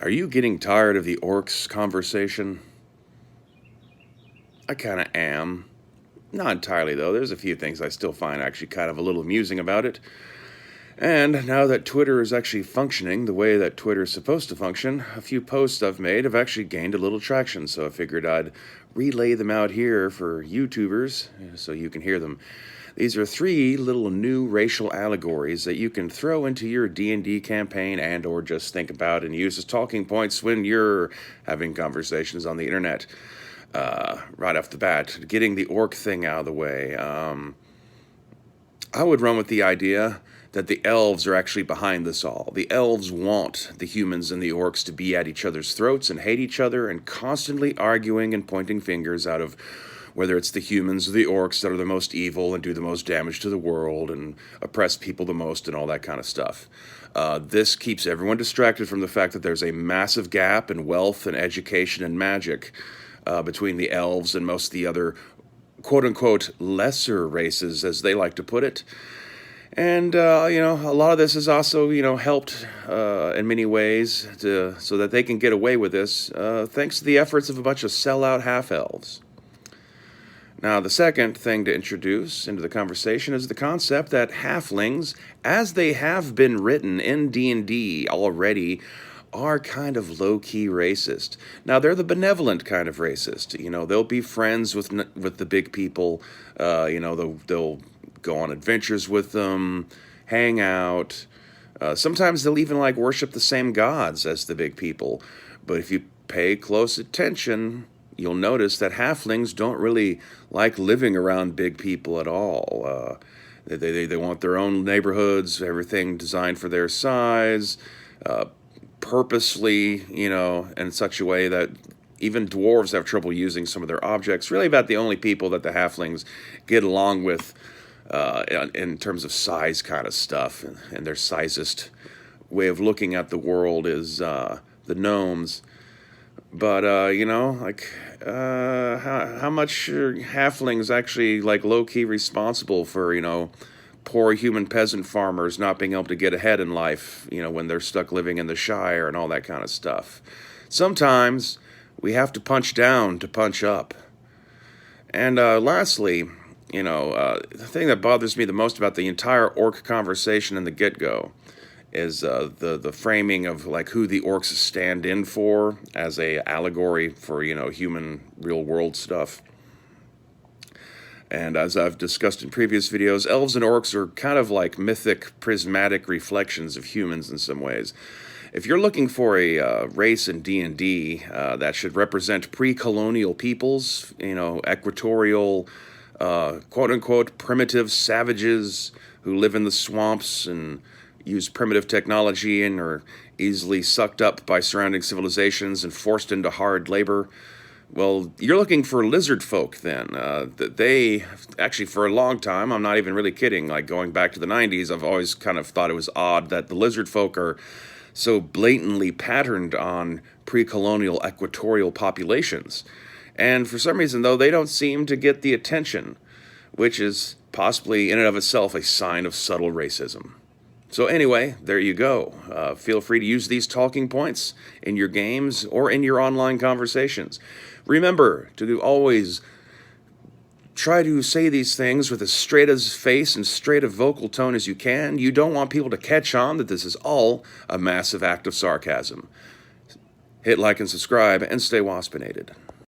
Are you getting tired of the orcs conversation? I kind of am. Not entirely, though. There's a few things I still find actually kind of a little amusing about it. And now that Twitter is actually functioning the way that Twitter's supposed to function, a few posts I've made have actually gained a little traction, so I figured I'd relay them out here for YouTubers so you can hear them. These are 3 little new racial allegories that you can throw into your D&D campaign and or just think about and use as talking points when you're having conversations on the internet. Right off the bat, getting the orc thing out of the way. I would run with the idea that the elves are actually behind this all. The elves want the humans and the orcs to be at each other's throats and hate each other and constantly arguing and pointing fingers out of whether it's the humans or the orcs that are the most evil and do the most damage to the world and oppress people the most and all that kind of stuff. This keeps everyone distracted from the fact that there's a massive gap in wealth and education and magic between the elves and most of the other quote-unquote lesser races, as they like to put it. And, a lot of this has also, helped in many ways so that they can get away with this, thanks to the efforts of a bunch of sellout half-elves. Now, the second thing to introduce into the conversation is the concept that halflings, as they have been written in D&D already, are kind of low-key racist. Now, they're the benevolent kind of racist. They'll be friends with the big people. They'll go on adventures with them, hang out. Sometimes they'll even worship the same gods as the big people. But if you pay close attention, you'll notice that halflings don't really like living around big people at all. They want their own neighborhoods, everything designed for their size, purposely, in such a way that even dwarves have trouble using some of their objects. Really about the only people that the halflings get along with in terms of size kind of stuff, and their sizest way of looking at the world is the gnomes. But, how much are halflings actually, low-key responsible for, poor human peasant farmers not being able to get ahead in life, when they're stuck living in the Shire and all that kind of stuff? Sometimes we have to punch down to punch up. And lastly, the thing that bothers me the most about the entire orc conversation in the get-go is the framing of who the orcs stand in for as a allegory for human real world stuff. And as I've discussed in previous videos, elves and orcs are kind of like mythic prismatic reflections of humans in some ways. If you're looking for a race in D&D that should represent pre-colonial peoples, equatorial, quote-unquote primitive savages who live in the swamps and use primitive technology and are easily sucked up by surrounding civilizations and forced into hard labor, well, you're looking for lizard folk then. They, actually for a long time, I'm not even really kidding, going back to the 90s, I've always kind of thought it was odd that the lizard folk are so blatantly patterned on pre-colonial equatorial populations. And for some reason, though, they don't seem to get the attention, which is possibly in and of itself a sign of subtle racism. So anyway, there you go. Feel free to use these talking points in your games or in your online conversations. Remember to always try to say these things with as straight as face and straight a vocal tone as you can. You don't want people to catch on that this is all a massive act of sarcasm. Hit like and subscribe and stay waspinated.